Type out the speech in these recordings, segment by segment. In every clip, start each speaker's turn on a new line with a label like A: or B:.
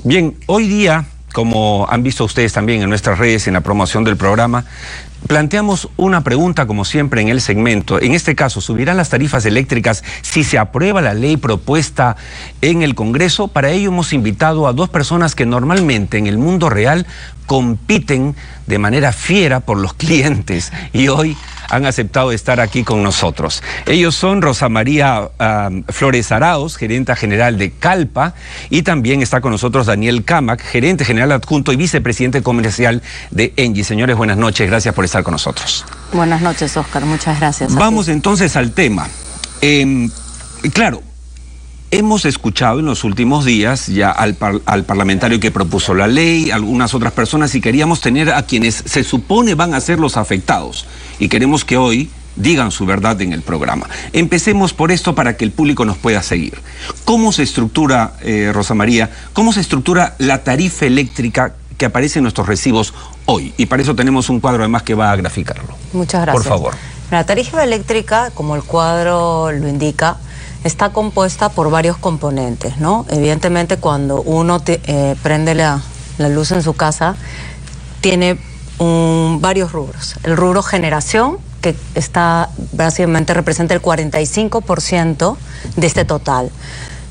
A: Bien, hoy día, como han visto ustedes también en nuestras redes, en la promoción del programa, planteamos una pregunta como siempre en el segmento. En este caso, ¿subirán las tarifas eléctricas si se aprueba la ley propuesta en el Congreso? Para ello hemos invitado a dos personas que normalmente en el mundo real compiten de manera fiera por los clientes y hoy han aceptado estar aquí con nosotros. Ellos son Rosa María Flores Arauz, gerente general de Calpa, y también está con nosotros Daniel Camac, gerente general adjunto y vicepresidente comercial de Engie. Señores, buenas noches, gracias por estar con nosotros.
B: Buenas noches, Oscar, muchas gracias.
A: Vamos entonces al tema. Claro, hemos escuchado en los últimos días ya al parlamentario que propuso la ley, algunas otras personas, y queríamos tener a quienes se supone van a ser los afectados. Y queremos que hoy digan su verdad en el programa. Empecemos por esto para que el público nos pueda seguir. ¿Cómo se estructura, Rosa María, cómo se estructura la tarifa eléctrica que aparece en nuestros recibos hoy? Y para eso tenemos un cuadro además que va a graficarlo.
B: Muchas gracias.
A: Por favor.
B: La tarifa eléctrica, como el cuadro lo indica, está compuesta por varios componentes, ¿no? Evidentemente, cuando uno prende la luz en su casa, tiene varios rubros. El rubro generación, que básicamente representa el 45% de este total.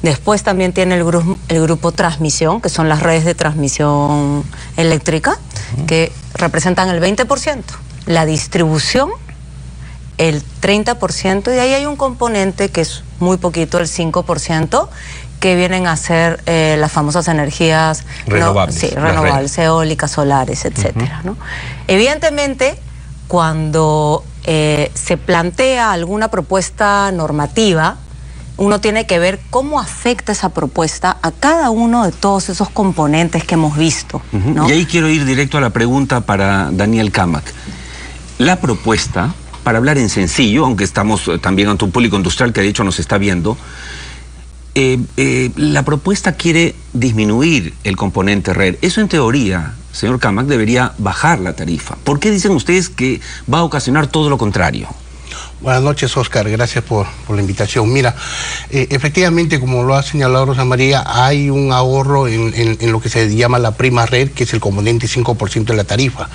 B: Después también tiene el grupo transmisión, que son las redes de transmisión eléctrica, que representan el 20%. La distribución, el 30%, y ahí hay un componente que es muy poquito, el 5%, que vienen a ser las famosas energías renovables, renovables, eólicas, solares, etcétera, ¿no? Evidentemente, cuando se plantea alguna propuesta normativa, uno tiene que ver cómo afecta esa propuesta a cada uno de todos esos componentes que hemos visto, ¿no?
A: Y ahí quiero ir directo a la pregunta para Daniel Camac. La propuesta, para hablar en sencillo, aunque estamos también ante un público industrial que de hecho nos está viendo, la propuesta quiere disminuir el componente red. Eso en teoría, señor Camac, debería bajar la tarifa. ¿Por qué dicen ustedes que va a ocasionar todo lo contrario?
C: Buenas noches, Oscar, gracias por la invitación. Mira, efectivamente, como lo ha señalado Rosa María, hay un ahorro en lo que se llama la prima red, que es el componente 5% de la tarifa.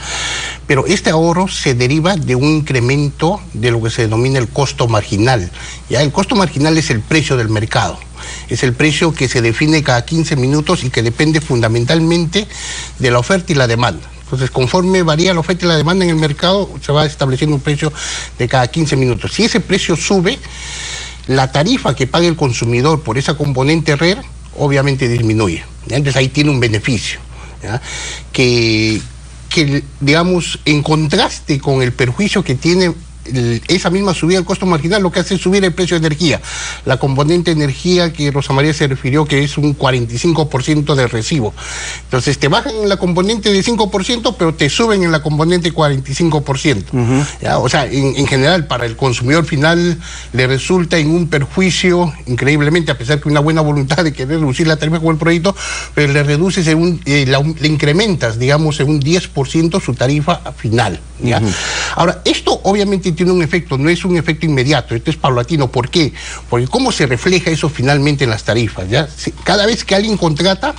C: Pero este ahorro se deriva de un incremento de lo que se denomina el costo marginal. Ya, el costo marginal es el precio del mercado. Es el precio que se define cada 15 minutos y que depende fundamentalmente de la oferta y la demanda. Entonces, conforme varía la oferta y la demanda en el mercado, se va estableciendo un precio de cada 15 minutos. Si ese precio sube, la tarifa que paga el consumidor por esa componente red, obviamente disminuye. Entonces, ahí tiene un beneficio, ¿ya? Que, digamos, en contraste con el perjuicio que tiene esa misma subida del costo marginal, lo que hace es subir el precio de energía. La componente energía que Rosa María se refirió, que es un 45% de recibo. Entonces te bajan en la componente de 5%, pero te suben en la componente 45%. ¿Ya? O sea, en general, para el consumidor final le resulta en un perjuicio, increíblemente, a pesar que una buena voluntad de querer reducir la tarifa con el proyecto, pero le reduces, le incrementas, digamos, en un 10% su tarifa final. ¿Ya? Ahora, esto obviamente tiene un efecto, no es un efecto inmediato, esto es paulatino. ¿Por qué? Porque ¿cómo se refleja eso finalmente en las tarifas? ¿Ya? Cada vez que alguien contrata,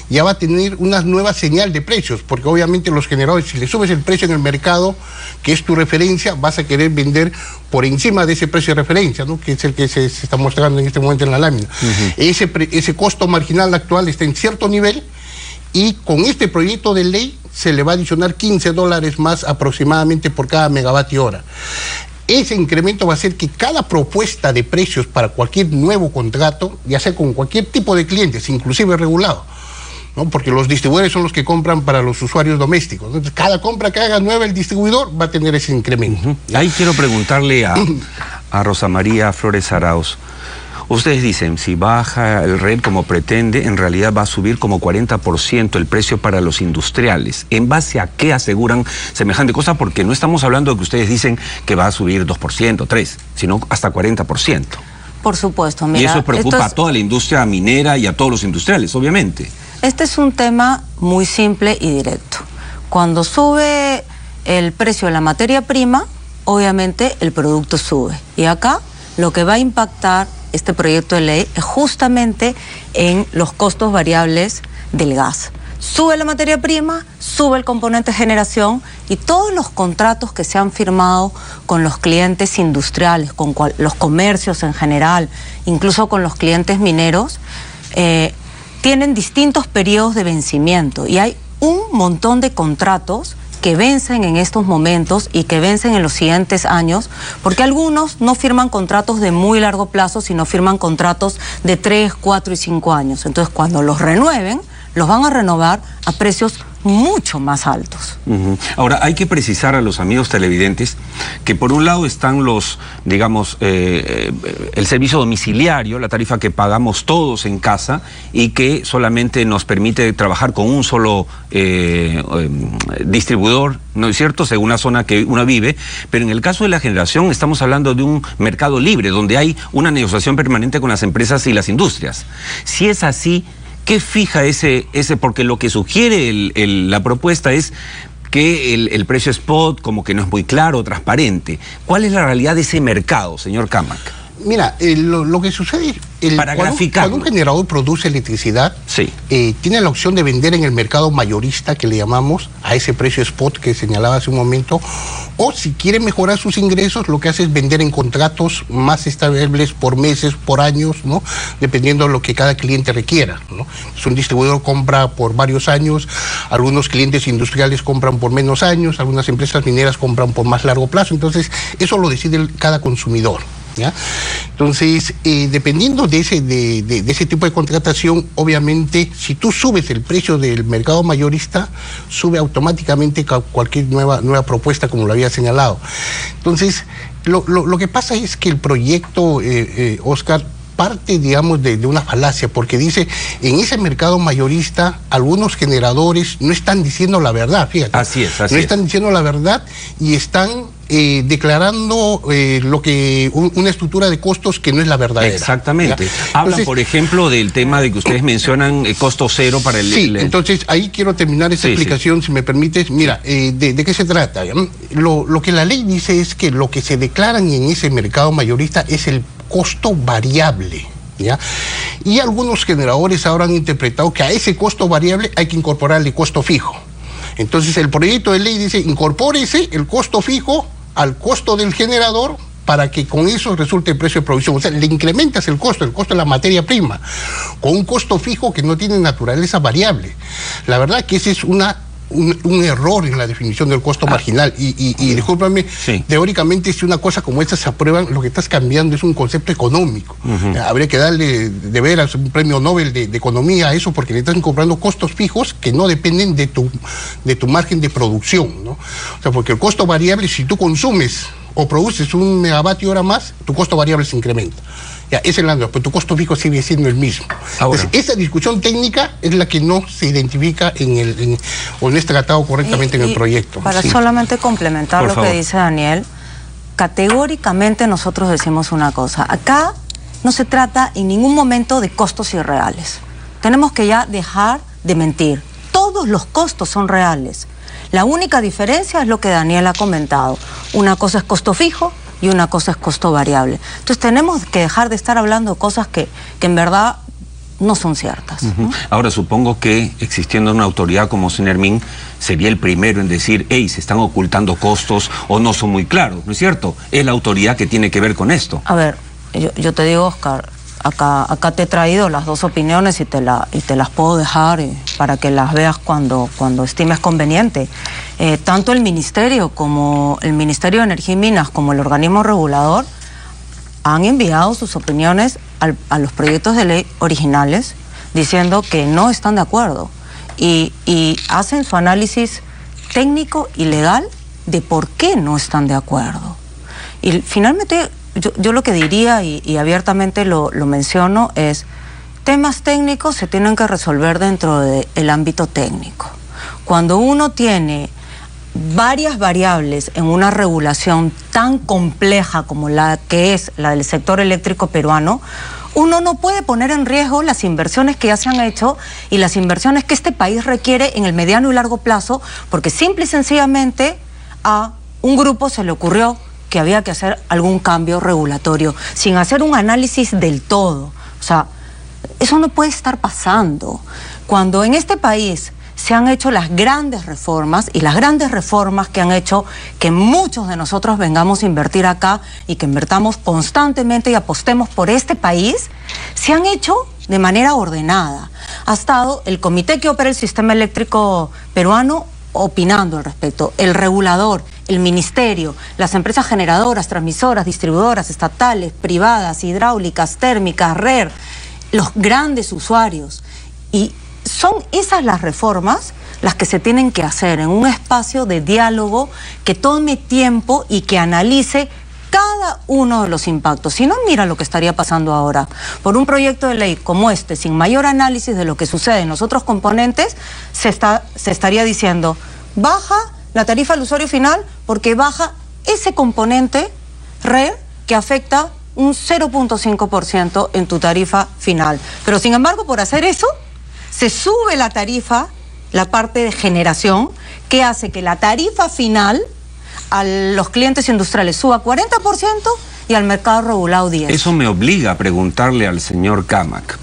C: ya va a tener una nueva señal de precios, porque obviamente los generadores, si le subes el precio en el mercado, que es tu referencia, vas a querer vender por encima de ese precio de referencia, ¿no? Que es el que se está mostrando en este momento en la lámina. Ese costo marginal actual está en cierto nivel, y con este proyecto de ley se le va a adicionar $15 más aproximadamente por cada megavatio hora. Ese incremento va a hacer que cada propuesta de precios para cualquier nuevo contrato, ya sea con cualquier tipo de clientes, inclusive regulado, ¿no? Porque los distribuidores son los que compran para los usuarios domésticos. Entonces, cada compra que haga nueva el distribuidor va a tener ese incremento.
A: Ahí quiero preguntarle a Rosa María Flores Arauz. Ustedes dicen, si baja el red como pretende, en realidad va a subir como 40% el precio para los industriales. ¿En base a qué aseguran semejante cosa? Porque no estamos hablando de que ustedes dicen que va a subir 2%, 3%, sino hasta 40%.
B: Por supuesto, mira.
A: Y eso preocupa a toda la industria minera y a todos los industriales, obviamente.
B: Este es un tema muy simple y directo. Cuando sube el precio de la materia prima, obviamente el producto sube. Y acá lo que va a impactar este proyecto de ley es justamente en los costos variables del gas. Sube la materia prima, sube el componente de generación y todos los contratos que se han firmado con los clientes industriales, con los comercios en general, incluso con los clientes mineros, tienen distintos periodos de vencimiento y hay un montón de contratos que vencen en estos momentos y que vencen en los siguientes años, porque algunos no firman contratos de muy largo plazo, sino firman contratos de 3, 4 y 5 años. Entonces, cuando los renueven, los van a renovar a precios mucho más altos.
A: Ahora, hay que precisar a los amigos televidentes que por un lado están los, digamos, el servicio domiciliario, la tarifa que pagamos todos en casa y que solamente nos permite trabajar con un solo distribuidor, ¿no es cierto?, según la zona que uno vive, pero en el caso de la generación estamos hablando de un mercado libre, donde hay una negociación permanente con las empresas y las industrias. Si es así, ¿qué fija ese? Porque lo que sugiere la propuesta es que el precio spot como que no es muy claro, transparente. ¿Cuál es la realidad de ese mercado, señor Camac?
C: Mira, lo que sucede, cuando un generador produce electricidad,
A: sí,
C: tiene la opción de vender en el mercado mayorista, que le llamamos, a ese precio spot que señalaba hace un momento, o si quiere mejorar sus ingresos, lo que hace es vender en contratos más estables por meses, por años, ¿no?, dependiendo de lo que cada cliente requiera, ¿no? Si un distribuidor compra por varios años, algunos clientes industriales compran por menos años, algunas empresas mineras compran por más largo plazo, entonces eso lo decide cada consumidor, ¿ya? Entonces, dependiendo de ese tipo de contratación, obviamente, si tú subes el precio del mercado mayorista, sube automáticamente cualquier nueva propuesta, como lo había señalado. Entonces, lo que pasa es que el proyecto, Oscar, parte, digamos, de una falacia, porque dice, en ese mercado mayorista, algunos generadores no están diciendo la verdad, fíjate.
A: Así es.
C: No están diciendo la verdad y están declarando una estructura de costos que no es la verdadera.
A: Exactamente. Hablan, entonces, por ejemplo, del tema de que ustedes mencionan costo cero para el...
C: Sí, entonces ahí quiero terminar esa explicación, si me permites. Mira, ¿de qué se trata? Lo que la ley dice es que lo que se declaran en ese mercado mayorista es el costo variable, ¿ya? Y algunos generadores ahora han interpretado que a ese costo variable hay que incorporarle costo fijo. Entonces el proyecto de ley dice, incorpórese el costo fijo al costo del generador para que con eso resulte el precio de producción. O sea, le incrementas el costo de la materia prima, con un costo fijo que no tiene naturaleza variable. La verdad que ese es un error en la definición del costo marginal y discúlpame, teóricamente si una cosa como esta se aprueba, lo que estás cambiando es un concepto económico. Habría que darle de veras un premio Nobel de economía a eso, porque le estás incorporando costos fijos que no dependen de tu margen de producción, ¿no? O sea, porque el costo variable, si tú consumes o produces 1 megavatio hora más, tu costo variable se incrementa. Ya, ese es el lado, pero tu costo fijo sigue siendo el mismo. Entonces, esa discusión técnica es la que no se identifica o no está tratado correctamente en el proyecto.
B: Para solamente complementar lo que dice Daniel, categóricamente nosotros decimos una cosa. Acá no se trata en ningún momento de costos irreales. Tenemos que ya dejar de mentir. Todos los costos son reales. La única diferencia es lo que Daniel ha comentado. Una cosa es costo fijo y una cosa es costo variable. Entonces tenemos que dejar de estar hablando de cosas que en verdad no son ciertas, ¿no?
A: Ahora, supongo que existiendo una autoridad como Senermin sería el primero en decir, hey, se están ocultando costos o no son muy claros, ¿no es cierto? Es la autoridad que tiene que ver con esto.
B: A ver, yo te digo, Oscar, acá te he traído las dos opiniones y te las puedo dejar para que las veas cuando estimes conveniente. Tanto el Ministerio como el Ministerio de Energía y Minas como el organismo regulador han enviado sus opiniones a los proyectos de ley originales diciendo que no están de acuerdo y hacen su análisis técnico y legal de por qué no están de acuerdo. Y finalmente yo lo que diría y abiertamente lo menciono es, temas técnicos se tienen que resolver dentro del ámbito técnico. Cuando uno tiene varias variables en una regulación tan compleja como la que es la del sector eléctrico peruano, uno no puede poner en riesgo las inversiones que ya se han hecho y las inversiones que este país requiere en el mediano y largo plazo, porque simple y sencillamente a un grupo se le ocurrió que había que hacer algún cambio regulatorio, sin hacer un análisis del todo. O sea, eso no puede estar pasando. cuando en este país se han hecho las grandes reformas, y las grandes reformas que han hecho que muchos de nosotros vengamos a invertir acá y que invertamos constantemente y apostemos por este país, se han hecho de manera ordenada. Ha estado el comité que opera el sistema eléctrico peruano opinando al respecto, el regulador, el ministerio, las empresas generadoras, transmisoras, distribuidoras, estatales, privadas, hidráulicas, térmicas, RER, los grandes usuarios. Y son esas las reformas las que se tienen que hacer en un espacio de diálogo que tome tiempo y que analice cada uno de los impactos. Si no, mira lo que estaría pasando ahora. Por un proyecto de ley como este, sin mayor análisis de lo que sucede en los otros componentes, se estaría diciendo, baja la tarifa al usuario final porque baja ese componente RER que afecta un 0.5% en tu tarifa final. Pero sin embargo, por hacer eso, se sube la tarifa, la parte de generación, que hace que la tarifa final a los clientes industriales suba 40% y al mercado regulado 10%.
A: Eso me obliga a preguntarle al señor Camac.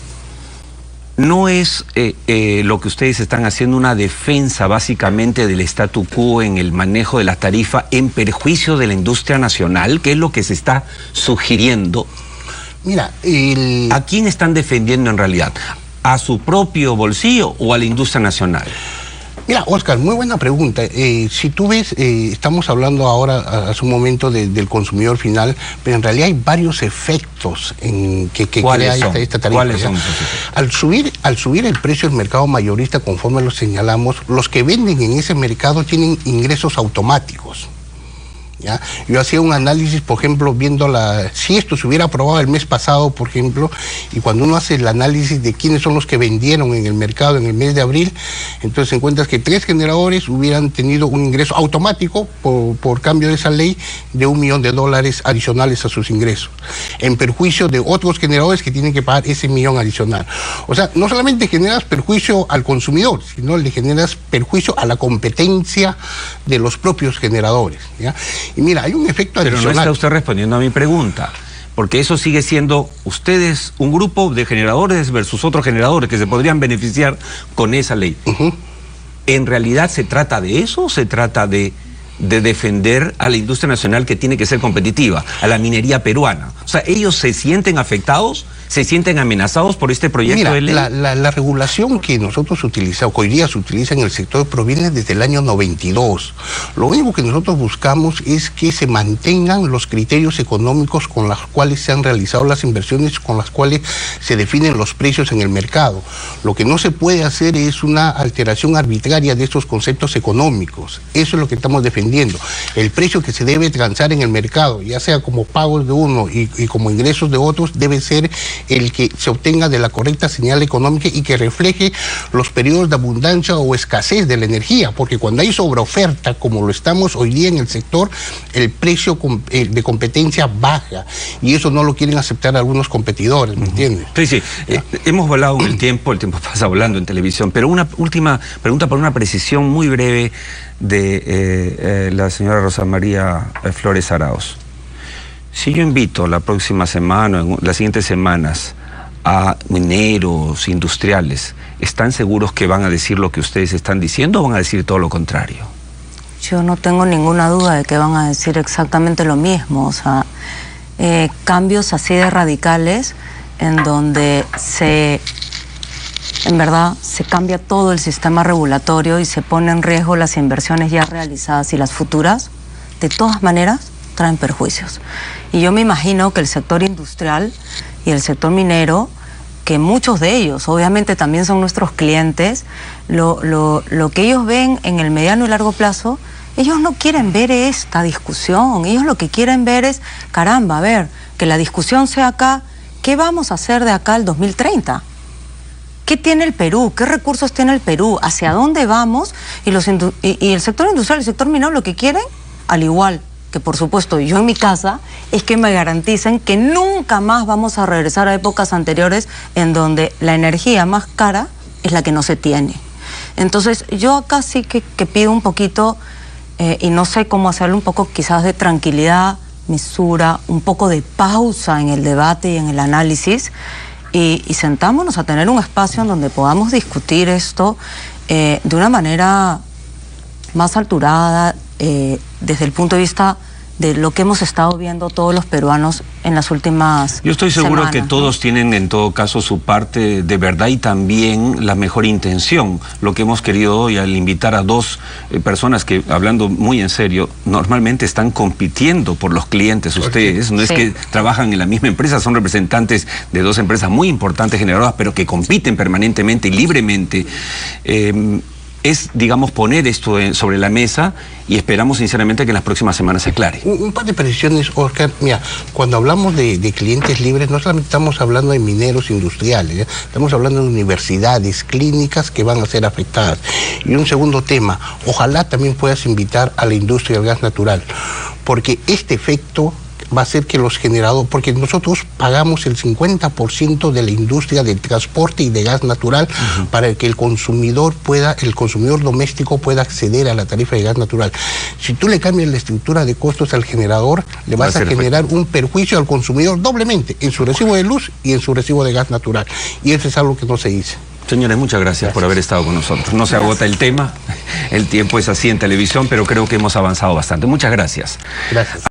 A: ¿No es lo que ustedes están haciendo una defensa básicamente del statu quo en el manejo de la tarifa en perjuicio de la industria nacional? ¿Qué es lo que se está sugiriendo?
C: Mira,
A: ¿A quién están defendiendo en realidad? ¿A su propio bolsillo o a la industria nacional?
C: Mira, Oscar, muy buena pregunta. Si tú ves, estamos hablando ahora hace un momento del consumidor final, pero en realidad hay varios efectos que crea esta tarifa.
A: ¿Cuáles son?
C: Al subir el precio del mercado mayorista, conforme lo señalamos, los que venden en ese mercado tienen ingresos automáticos. ¿Ya? Yo hacía un análisis, por ejemplo, viendo si esto se hubiera aprobado el mes pasado, por ejemplo, y cuando uno hace el análisis de quiénes son los que vendieron en el mercado en el mes de abril, entonces encuentras que 3 generadores hubieran tenido un ingreso automático por cambio de esa ley de $1 millón adicionales a sus ingresos, en perjuicio de otros generadores que tienen que pagar ese millón adicional. O sea, no solamente generas perjuicio al consumidor, sino le generas perjuicio a la competencia de los propios generadores, ¿ya? Y mira, hay un efecto adicional.
A: Pero no está usted respondiendo a mi pregunta, porque eso sigue siendo ustedes un grupo de generadores versus otros generadores que se podrían beneficiar con esa ley. ¿En realidad se trata de eso o se trata de defender a la industria nacional que tiene que ser competitiva, a la minería peruana? O sea, ¿ellos se sienten afectados? ¿Se sienten amenazados por este proyecto de ley?
C: La regulación que nosotros utilizamos, que hoy día se utiliza en el sector, proviene desde el año 92. Lo único que nosotros buscamos es que se mantengan los criterios económicos con los cuales se han realizado las inversiones, con las cuales se definen los precios en el mercado. Lo que no se puede hacer es una alteración arbitraria de estos conceptos económicos. Eso es lo que estamos defendiendo. El precio que se debe transar en el mercado, ya sea como pagos de uno y como ingresos de otros, debe ser el que se obtenga de la correcta señal económica y que refleje los periodos de abundancia o escasez de la energía, porque cuando hay sobreoferta, como lo estamos hoy día en el sector, el precio de competencia baja, y eso no lo quieren aceptar algunos competidores, ¿me entiendes?
A: Sí. Hemos volado el tiempo pasa volando en televisión, pero una última pregunta por una precisión muy breve de la señora Rosa María Flores Arauz. Si yo invito la próxima semana, en las siguientes semanas, a mineros, industriales, ¿están seguros que van a decir lo que ustedes están diciendo o van a decir todo lo contrario?
B: Yo no tengo ninguna duda de que van a decir exactamente lo mismo. O sea, cambios así de radicales en donde en verdad se cambia todo el sistema regulatorio y se pone en riesgo las inversiones ya realizadas y las futuras, de todas maneras traen perjuicios. Y yo me imagino que el sector industrial y el sector minero, que muchos de ellos obviamente también son nuestros clientes, lo que ellos ven en el mediano y largo plazo, ellos no quieren ver esta discusión, ellos lo que quieren ver es, caramba, a ver, que la discusión sea acá, ¿qué vamos a hacer de acá al 2030? ¿Qué tiene el Perú? ¿Qué recursos tiene el Perú? ¿Hacia dónde vamos? Y el sector industrial y el sector minero lo que quieren, al igual que por supuesto yo en mi casa, es que me garanticen que nunca más vamos a regresar a épocas anteriores en donde la energía más cara es la que no se tiene. Entonces yo acá sí que pido un poquito, y no sé cómo hacerlo, un poco quizás de tranquilidad, mesura, un poco de pausa en el debate y en el análisis, y sentámonos a tener un espacio en donde podamos discutir esto de una manera más alturada, desde el punto de vista de lo que hemos estado viendo todos los peruanos en las últimas
A: Yo estoy seguro
B: semanas,
A: que todos tienen en todo caso su parte de verdad y también la mejor intención. Lo que hemos querido hoy al invitar a dos personas que, hablando muy en serio, normalmente están compitiendo por los clientes ustedes. No es que trabajan en la misma empresa, son representantes de dos empresas muy importantes, generadoras, pero que compiten permanentemente y libremente. Es, digamos, poner esto sobre la mesa y esperamos sinceramente que en las próximas semanas se aclare.
C: Un par de precisiones, Oscar. Mira, cuando hablamos de clientes libres, no solamente estamos hablando de mineros industriales, estamos hablando de universidades, clínicas que van a ser afectadas. Y un segundo tema, ojalá también puedas invitar a la industria del gas natural, porque este efecto va a ser que los generadores, porque nosotros pagamos el 50% de la industria del transporte y de gas natural para que el consumidor doméstico pueda acceder a la tarifa de gas natural. Si tú le cambias la estructura de costos al generador, le vas a generar un perjuicio al consumidor doblemente, en su recibo de luz y en su recibo de gas natural. Y eso es algo que no se dice.
A: Señores, muchas gracias por haber estado con nosotros. No se agota el tema, el tiempo es así en televisión, pero creo que hemos avanzado bastante. Muchas gracias.
C: Gracias.